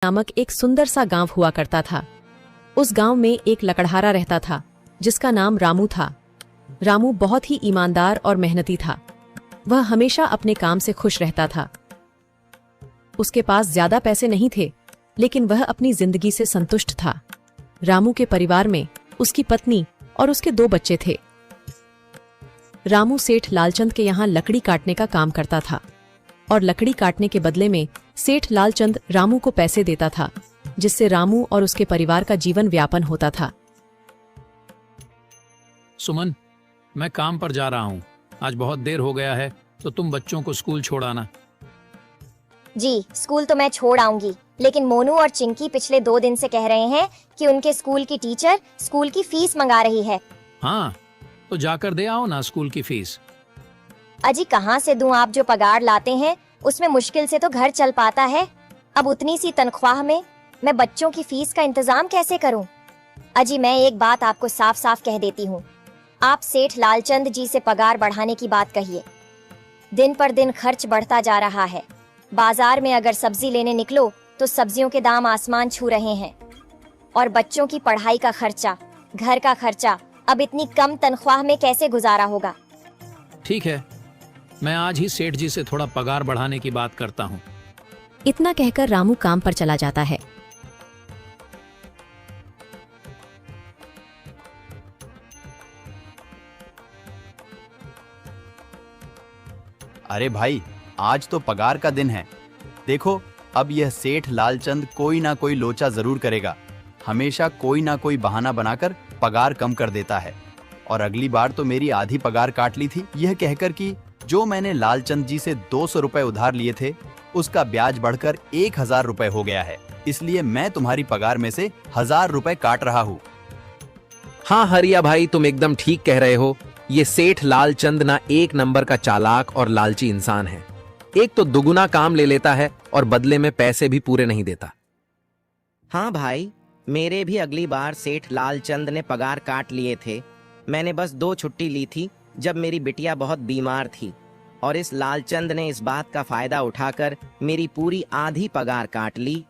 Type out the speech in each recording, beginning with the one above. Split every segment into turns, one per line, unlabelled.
नामक एक सुंदर सा गांव हुआ करता था। उस गांव में एक लकड़हारा रहता था जिसका नाम रामू था। रामू बहुत ही ईमानदार और मेहनती था। वह हमेशा अपने काम से खुश रहता था। उसके पास ज्यादा पैसे नहीं थे, लेकिन वह अपनी जिंदगी से संतुष्ट था। रामू के परिवार में उसकी पत्नी और उसके 2 बच्चे थे। रामू सेठ लालचंद के यहाँ लकड़ी काटने का काम करता था और लकड़ी काटने के बदले में सेठ लालचंद रामू को पैसे देता था, जिससे रामू और उसके परिवार का जीवन व्यापन होता था।
सुमन, मैं काम पर जा रहा हूँ। आज बहुत देर हो गया है, तो तुम बच्चों को स्कूल छोड़ आना।
जी, स्कूल तो मैं छोड़ आऊंगी, लेकिन मोनू और चिंकी पिछले 2 दिन से कह रहे हैं कि उनके स्कूल की टीचर स्कूल की फीस मंगा रही है।
हाँ, तो जाकर दे आओ ना स्कूल की फीस।
अजी कहाँ से दूं? आप जो पगार लाते हैं उसमें मुश्किल से तो घर चल पाता है। अब उतनी सी तनख्वाह में मैं बच्चों की फीस का इंतजाम कैसे करूं? अजी मैं एक बात आपको साफ साफ कह देती हूँ, आप सेठ लालचंद जी से पगार बढ़ाने की बात कहिए। दिन पर दिन खर्च बढ़ता जा रहा है। बाजार में अगर सब्जी लेने निकलो तो सब्जियों के दाम आसमान छू रहे हैं, और बच्चों की पढ़ाई का खर्चा, घर का खर्चा अब इतनी कम तनख्वाह में कैसे गुजारा होगा?
ठीक है, मैं आज ही सेठ जी से थोड़ा पगार बढ़ाने की बात करता हूँ।
इतना कहकर रामू काम पर चला जाता है।
अरे भाई, आज तो पगार का दिन है। देखो, अब यह सेठ लालचंद कोई ना कोई लोचा जरूर करेगा। हमेशा कोई ना कोई बहाना बनाकर पगार कम कर देता है। और अगली बार तो मेरी आधी पगार काट ली थी, यह कहकर कि जो मैंने लालचंद जी से 200 रुपए उधार लिए थे, उसका ब्याज बढ़कर 1000 रुपए हो गया है। इसलिए मैं तुम्हारी पगार में से 1000 रुपए काट रहा हूँ।
हाँ हरिया भाई, तुम एकदम ठीक कह रहे हो। ये सेठ लालचंद ना एक नंबर का चालाक और लालची इंसान है। एक तो दुगुना काम ले लेता है और बदले में पैसे भी पूरे नहीं देता।
हाँ भाई, मेरे भी अगली बार सेठ लालचंद ने पगार काट लिए थे। मैंने बस 2 छुट्टी ली थी जब मेरी बिटिया बहुत बीमार थी, और इस लालचंद ने इस बात का फायदा उठाकर मेरी पूरी आधी पगार काट ली।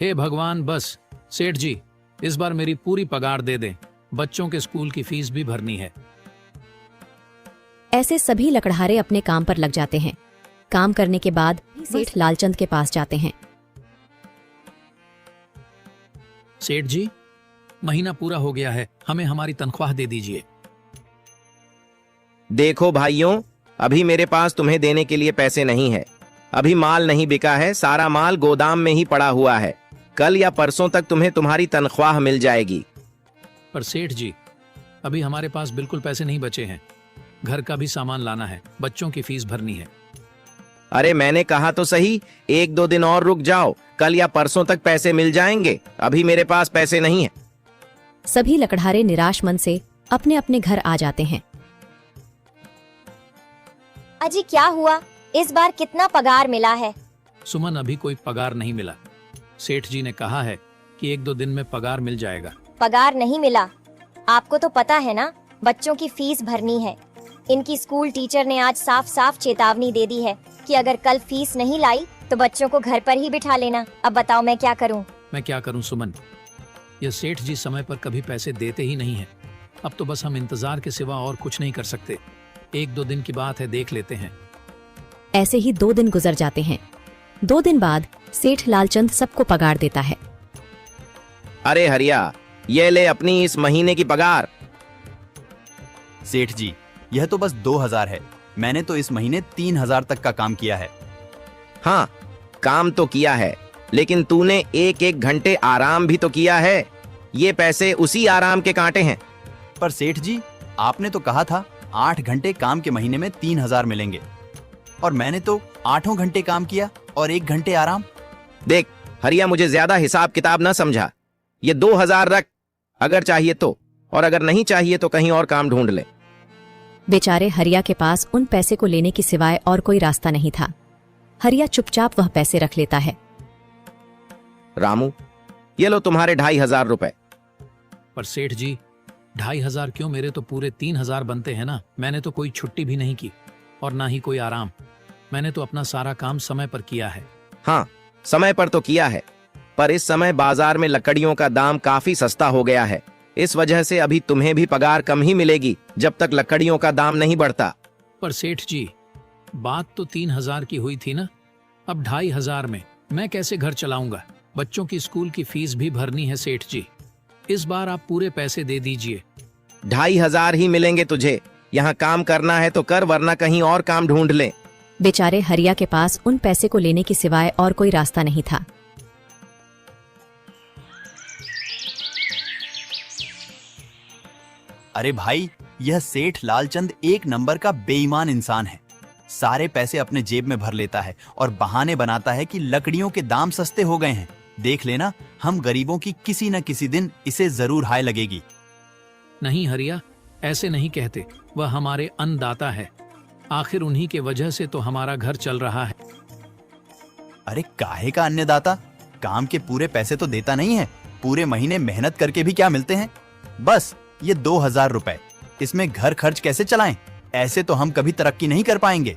हे भगवान, बस सेठ जी इस बार मेरी पूरी पगार दे दें। बच्चों के स्कूल की फीस भी भरनी है।
ऐसे सभी लकड़हारे अपने काम पर लग जाते हैं। काम करने के बाद सेठ लालचंद के पास जाते हैं।
सेठ जी, महीना पूरा हो गया है, हमें हमारी तनख्वाह दे दीजिए।
देखो भाइयों, अभी मेरे पास तुम्हें देने के लिए पैसे नहीं है। अभी माल नहीं बिका है, सारा माल गोदाम में ही पड़ा हुआ है। कल या परसों तक तुम्हें तुम्हारी तनख्वाह मिल जाएगी।
पर सेठ जी, अभी हमारे पास बिल्कुल पैसे नहीं बचे हैं। घर का भी सामान लाना है, बच्चों की फीस भरनी है।
अरे मैंने कहा तो सही, 1-2 दिन और रुक जाओ, कल या परसों तक पैसे मिल जाएंगे। अभी मेरे पास पैसे नहीं है।
सभी लकड़हारे निराश मन से अपने अपने घर आ जाते हैं।
अजी क्या हुआ? इस बार कितना पगार मिला है?
सुमन, अभी कोई पगार नहीं मिला। सेठ जी ने कहा है कि 1-2 दिन में पगार मिल जाएगा।
पगार नहीं मिला? आपको तो पता है ना, बच्चों की फीस भरनी है। इनकी स्कूल टीचर ने आज साफ साफ चेतावनी दे दी है कि अगर कल फीस नहीं लाई तो बच्चों को घर पर ही बिठा लेना। अब बताओ मैं क्या करूं?
मैं क्या करूं सुमन, यह सेठ जी समय पर कभी पैसे देते ही नहीं है। अब तो बस हम इंतजार के सिवा और कुछ नहीं कर सकते। 1-2 दिन की बात है, देख लेते हैं।
ऐसे ही 2 दिन गुजर जाते हैं। 2 दिन बाद सेठ लालचंद सबको पगार देता है।
अरे हरिया, ये ले अपनी इस महीने की पगार।
सेठ जी, यह तो बस 2000 है। मैंने तो इस महीने 3000 तक का काम किया है।
हाँ, काम तो किया है, लेकिन तूने 1-1 घंटे आराम भी तो किया है। ये पैसे उसी आराम के कांटे हैं।
पर सेठ जी, आपने तो कहा था 8 घंटे काम के महीने में 3000 मिलेंगे, और मैंने तो 8 घंटे काम किया और 1 घंटे आराम।
देख हरिया, मुझे ज्यादा हिसाब किताब ना समझा। ये 2000 रख, अगर चाहिए तो, और अगर नहीं चाहिए तो कहीं और काम ढूंढ ले।
बेचारे हरिया के पास उन पैसे को लेने की सिवाय और कोई रास्ता नहीं था। हरिया चुपचाप वह पैसे रख लेता है।
रामू, ये लो तुम्हारे 2500 रुपए।
पर सेठ जी, 2500 क्यों? मेरे तो पूरे 3000 बनते हैं ना। मैंने तो कोई छुट्टी भी नहीं की और ना ही कोई आराम। मैंने तो अपना सारा काम समय पर किया है।
हाँ, समय पर तो किया है, पर इस समय बाजार में लकड़ियों का दाम काफी सस्ता हो गया है। इस वजह से अभी तुम्हें भी पगार कम ही मिलेगी जब तक लकड़ियों का दाम नहीं बढ़ता।
पर सेठ जी, बात तो 3,000 की हुई थी ना, अब 2,500 में मैं कैसे घर चलाऊंगा? बच्चों की स्कूल की फीस भी भरनी है सेठ जी। इस बार आप पूरे पैसे दे दीजिए।
2,500 ही मिलेंगे तुझे। यहाँ काम करना है तो कर, वरना कहीं और काम ढूंढ ले।
बेचारे हरिया के पास उन पैसे को लेने की सिवाय और कोई रास्ता नहीं था।
अरे भाई, यह सेठ लालचंद एक नंबर का बेईमान इंसान है। सारे पैसे अपने जेब में भर लेता है और बहाने बनाता है कि लकड़ियों के दाम सस्ते हो गए हैं। देख लेना, हम गरीबों की किसी न किसी दिन इसे जरूर हाय लगेगी।
नहीं हरिया, ऐसे नहीं कहते। वह हमारे अन्नदाता है। आखिर उन्हीं के वजह से तो हमारा घर चल रहा है।
अरे काहे का अन्नदाता? काम के पूरे पैसे तो देता नहीं है। पूरे महीने मेहनत करके भी क्या मिलते हैं? बस ये 2,000 रुपए। इसमें घर खर्च कैसे चलाएं? ऐसे तो हम कभी तरक्की नहीं कर पाएंगे।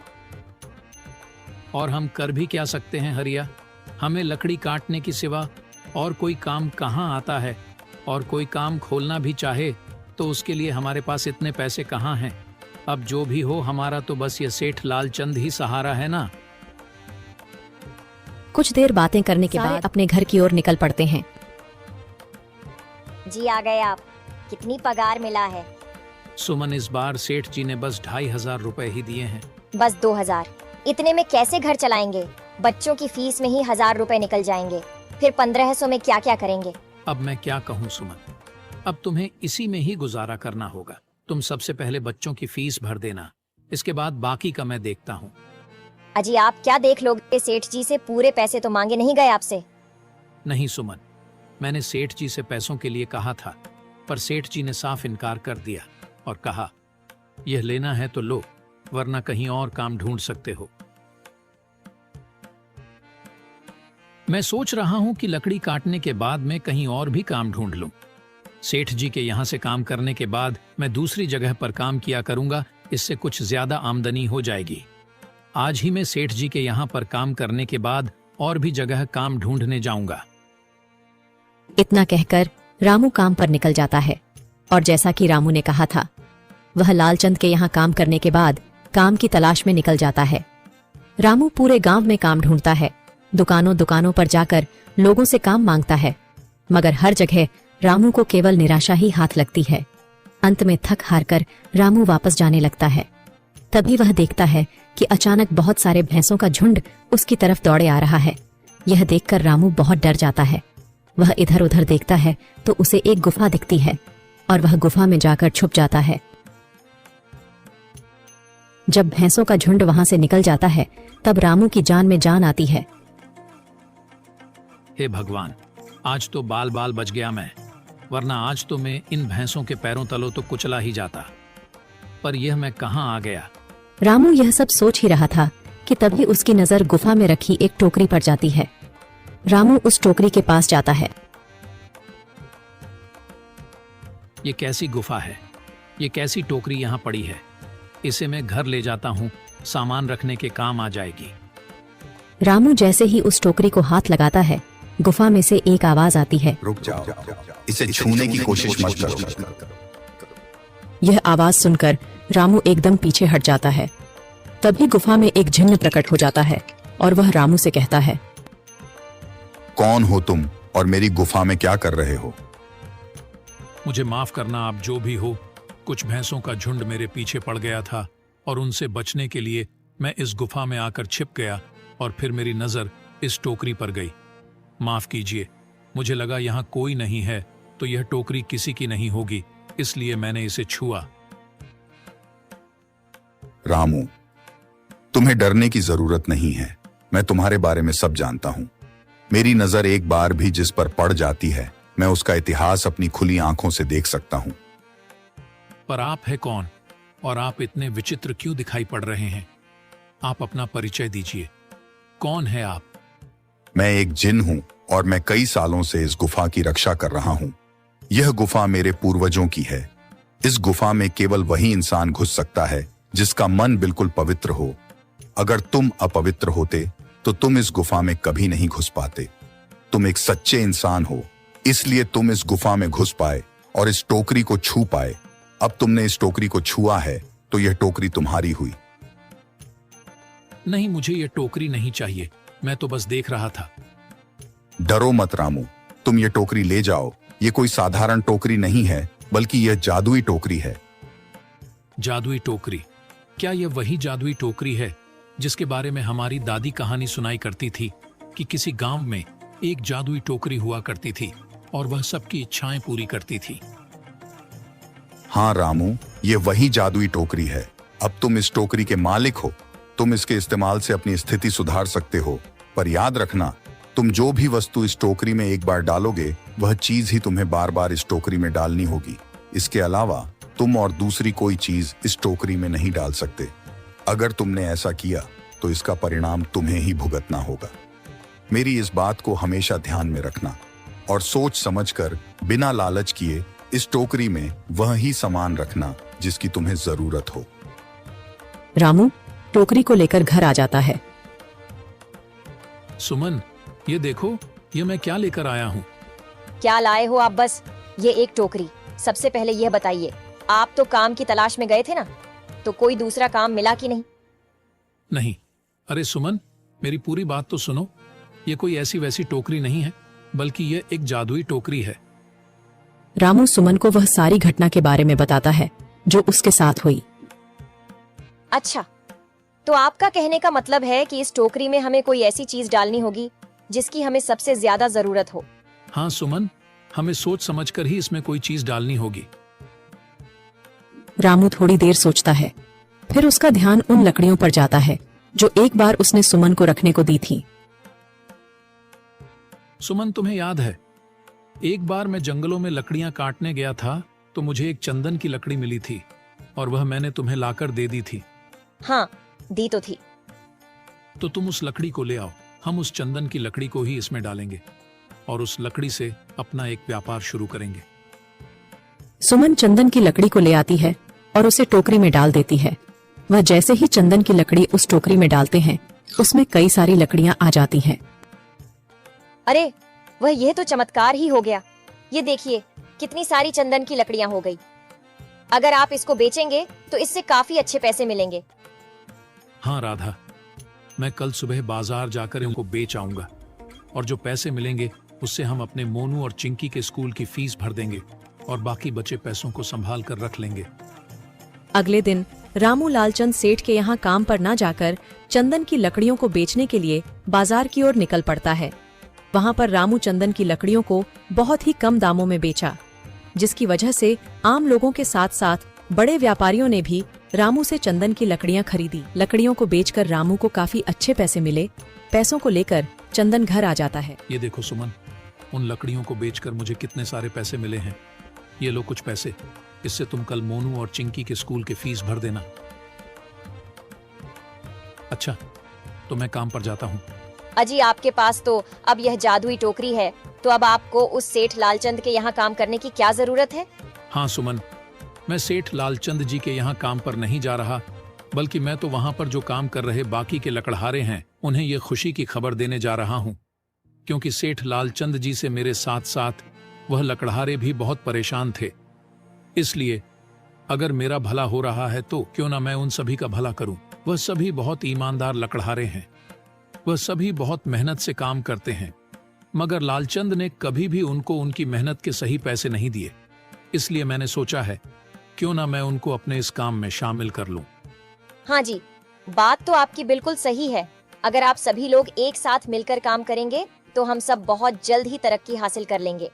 और हम कर भी क्या सकते हैं हरिया? हमें लकड़ी काटने की सिवा और कोई काम कहाँ आता है? और कोई काम खोलना भी चाहे तो उसके लिए हमारे पास इतने पैसे कहाँ हैं? अब जो भी हो, हमारा तो बस ये सेठ लालचंद ही सहारा है ना।
कुछ देर बातें करने के बाद अपने घर की ओर निकल पड़ते हैं।
जी आ गए आप। कितनी पगार मिला है?
सुमन, इस बार सेठ जी ने बस 2,500 रुपए ही दिए हैं।
बस 2,000? इतने में कैसे घर चलाएंगे? बच्चों की फीस में ही 1,000 रुपए निकल जाएंगे। फिर 1,500 में क्या क्या करेंगे?
अब मैं क्या कहूँ सुमन, अब तुम्हें इसी में ही गुजारा करना होगा। तुम सबसे पहले बच्चों की फीस भर देना, इसके बाद बाकी का मैं देखता हूँ।
अजी आप क्या देख लोगे? सेठ जी से पूरे पैसे तो मांगे नहीं गए आपसे?
नहीं सुमन, मैंने सेठ जी से पैसों के लिए कहा था, पर सेठ जी ने साफ इनकार कर दिया और कहा, यह लेना है तो लो, वरना कहीं और काम ढूंढ सकते हो। मैं सोच रहा हूं कि लकड़ी काटने के बाद मैं कहीं और भी काम ढूंढ लूं। सेठ जी के यहां से काम करने के बाद मैं दूसरी जगह पर काम किया करूंगा, इससे कुछ ज्यादा आमदनी हो जाएगी। आज ही मैं सेठ जी के यहां पर काम करने के बाद और भी जगह काम ढूंढने जाऊंगा।
इतना कहकर रामू काम पर निकल जाता है और जैसा कि रामू ने कहा था, वह लालचंद के यहाँ काम करने के बाद काम की तलाश में निकल जाता है। रामू पूरे गांव में काम ढूंढता है, दुकानों दुकानों पर जाकर लोगों से काम मांगता है, मगर हर जगह रामू को केवल निराशा ही हाथ लगती है। अंत में थक हार कर रामू वापस जाने लगता है। तभी वह देखता है कि अचानक बहुत सारे भैंसों का झुंड उसकी तरफ दौड़े आ रहा है। यह देखकर रामू बहुत डर जाता है। वह इधर उधर देखता है तो उसे एक गुफा दिखती है और वह गुफा में जाकर छुप जाता है। जब भैंसों का झुंड वहां से निकल जाता है तब रामू की जान में जान आती है।
हे भगवान, आज तो बाल बाल बच गया मैं, वरना आज तो मैं इन भैंसों के पैरों तलों तो कुचला ही जाता। पर यह मैं कहाँ आ गया?
रामू यह सब सोच ही रहा था कि तभी उसकी नजर गुफा में रखी एक टोकरी पर जाती है। रामू उस टोकरी के पास जाता है।
ये कैसी गुफा है? ये कैसी टोकरी यहाँ पड़ी है? इसे मैं घर ले जाता हूँ, सामान रखने के काम आ जाएगी।
रामू जैसे ही उस टोकरी को हाथ लगाता है, गुफा में से एक आवाज आती है,
रुक जाओ, इसे छूने की कोशिश मत करो।
यह आवाज सुनकर रामू एकदम पीछे हट जाता है। तभी गुफा में एक जिन्न प्रकट हो जाता है और वह रामू से कहता है,
कौन हो तुम और मेरी गुफा में क्या कर रहे हो?
मुझे माफ करना, आप जो भी हो। कुछ भैंसों का झुंड मेरे पीछे पड़ गया था और उनसे बचने के लिए मैं इस गुफा में आकर छिप गया और फिर मेरी नजर इस टोकरी पर गई। माफ कीजिए, मुझे लगा यहाँ कोई नहीं है तो यह टोकरी किसी की नहीं होगी, इसलिए मैंने इसे छुआ।
रामू, तुम्हें डरने की जरूरत नहीं है। मैं तुम्हारे बारे में सब जानता हूं। मेरी नजर एक बार भी जिस पर पड़ जाती है, मैं उसका इतिहास अपनी खुली आंखों से देख सकता हूं।
पर आप है कौन और आप इतने विचित्र क्यों दिखाई पड़ रहे हैं? आप अपना परिचय दीजिए। कौन है आप?
मैं एक जिन हूं और मैं कई सालों से इस गुफा की रक्षा कर रहा हूं। यह गुफा मेरे पूर्वजों की है। इस गुफा में केवल वही इंसान घुस सकता है जिसका मन बिल्कुल पवित्र हो। अगर तुम अपवित्र होते तो तुम इस गुफा में कभी नहीं घुस पाते। तुम एक सच्चे इंसान हो, इसलिए तुम इस गुफा में घुस पाए और इस टोकरी को छू पाए। अब तुमने इस टोकरी को छुआ है तो यह टोकरी तुम्हारी हुई।
नहीं, मुझे ये टोकरी नहीं चाहिए, मैं तो बस देख रहा था।
डरो मत रामू, तुम ये टोकरी ले जाओ। ये कोई साधारण टोकरी नहीं है, बल्कि यह जादुई टोकरी है।
जादुई टोकरी? क्या यह वही जादुई टोकरी है जिसके बारे में हमारी दादी कहानी सुनाई करती थी कि किसी गांव में एक जादुई टोकरी हुआ करती थी और वह सबकी इच्छाएं पूरी करती थी?
हाँ रामू, ये वही जादुई टोकरी है। अब तुम इस टोकरी के मालिक हो। तुम इसके इस्तेमाल से अपनी स्थिति सुधार सकते हो, पर याद रखना, तुम जो भी वस्तु इस टोकरी में एक बार डालोगे, वह चीज ही तुम्हें बार बार इस टोकरी में डालनी होगी। इसके अलावा तुम और दूसरी कोई चीज इस टोकरी में नहीं डाल सकते। अगर तुमने ऐसा किया तो इसका परिणाम तुम्हें ही भुगतना होगा। मेरी इस बात को हमेशा ध्यान में रखना और सोच समझकर बिना लालच किए इस टोकरी में वह ही सामान रखना जिसकी तुम्हें जरूरत हो।
रामू टोकरी को लेकर घर आ जाता है।
सुमन, ये देखो, ये मैं क्या लेकर आया हूँ।
क्या लाए हो आप? बस ये एक टोकरी। सबसे पहले यह बताइए, आप तो काम की तलाश में गए थे ना, तो कोई दूसरा काम मिला कि नहीं?
नहीं। अरे सुमन, मेरी पूरी बात तो सुनो। ये कोई ऐसी वैसी टोकरी नहीं है, बल्कि ये एक जादुई टोकरी है।
रामू सुमन को वह सारी घटना के बारे में बताता है जो उसके साथ हुई।
अच्छा, तो आपका कहने का मतलब है कि इस टोकरी में हमें कोई ऐसी चीज डालनी होगी जिसकी हमें सबसे ज्यादा जरूरत हो।
हाँ सुमन, हमें सोच समझकर ही इसमें कोई चीज डालनी होगी।
रामू थोड़ी देर सोचता है, फिर उसका ध्यान उन लकड़ियों पर जाता है जो एक बार उसने सुमन को रखने को दी थी।
सुमन, तुम्हें याद है, एक बार मैं जंगलों में लकड़ियां काटने गया था तो मुझे एक चंदन की लकड़ी मिली थी और वह मैंने तुम्हें लाकर दे दी थी।
हाँ, दी तो थी।
तो तुम उस लकड़ी को ले आओ। हम उस चंदन की लकड़ी को ही इसमें डालेंगे और उस लकड़ी से अपना एक व्यापार शुरू करेंगे।
सुमन चंदन की लकड़ी को ले आती है और उसे टोकरी में डाल देती है। वह जैसे ही चंदन की लकड़ी उस टोकरी में डालते हैं, उसमें कई सारी लकड़ियां आ जाती हैं।
अरे वह, यह तो चमत्कार ही हो गया। ये देखिए, कितनी सारी चंदन की लकड़ियां हो गई। अगर आप इसको बेचेंगे तो इससे काफी अच्छे पैसे मिलेंगे।
हाँ राधा, मैं कल सुबह बाजार जाकर इनको बेच आऊंगा और जो पैसे मिलेंगे उससे हम अपने मोनू और चिंकी के स्कूल की फीस भर देंगे और बाकी बचे पैसों को संभाल कर रख लेंगे।
अगले दिन रामू लालचंद सेठ के यहाँ काम पर न जाकर चंदन की लकड़ियों को बेचने के लिए बाजार की ओर निकल पड़ता है। वहाँ पर रामू चंदन की लकड़ियों को बहुत ही कम दामों में बेचा, जिसकी वजह से आम लोगों के साथ साथ बड़े व्यापारियों ने भी रामू से चंदन की लकड़ियां खरीदी। लकड़ियों को बेचकर रामू को काफी अच्छे पैसे मिले। पैसों को लेकर चंदन घर आ जाता है।
ये देखो सुमन, उन लकड़ियों को बेचकर मुझे कितने सारे पैसे मिले हैं। ये लो कुछ पैसे, इससे तुम कल मोनू और चिंकी के स्कूल की फीस भर देना। अच्छा, तो मैं काम पर जाता हूँ।
अजी, आपके पास तो अब यह जादुई टोकरी है, तो अब आपको उस सेठ लालचंद के यहाँ काम करने की क्या जरूरत है?
हाँ सुमन, मैं सेठ लालचंद जी के यहाँ काम पर नहीं जा रहा, बल्कि मैं तो वहां पर जो काम कर रहे बाकी के लकड़हारे हैं उन्हें ये खुशी की खबर देने जा रहा हूँ, क्योंकि सेठ लालचंद जी से मेरे साथ साथ वह लकड़हारे भी बहुत परेशान थे। इसलिए अगर मेरा भला हो रहा है तो क्यों ना मैं उन सभी का भला करूं। वह सभी बहुत ईमानदार लकड़हारे हैं, वह सभी बहुत मेहनत से काम करते हैं, मगर लालचंद ने कभी भी उनको उनकी मेहनत के सही पैसे नहीं दिए। इसलिए मैंने सोचा है क्यों ना मैं उनको अपने इस काम में शामिल कर लूं।
हाँ जी, बात तो आपकी बिल्कुल सही है। अगर आप सभी लोग एक साथ मिलकर काम करेंगे तो हम सब बहुत जल्द ही तरक्की हासिल कर लेंगे।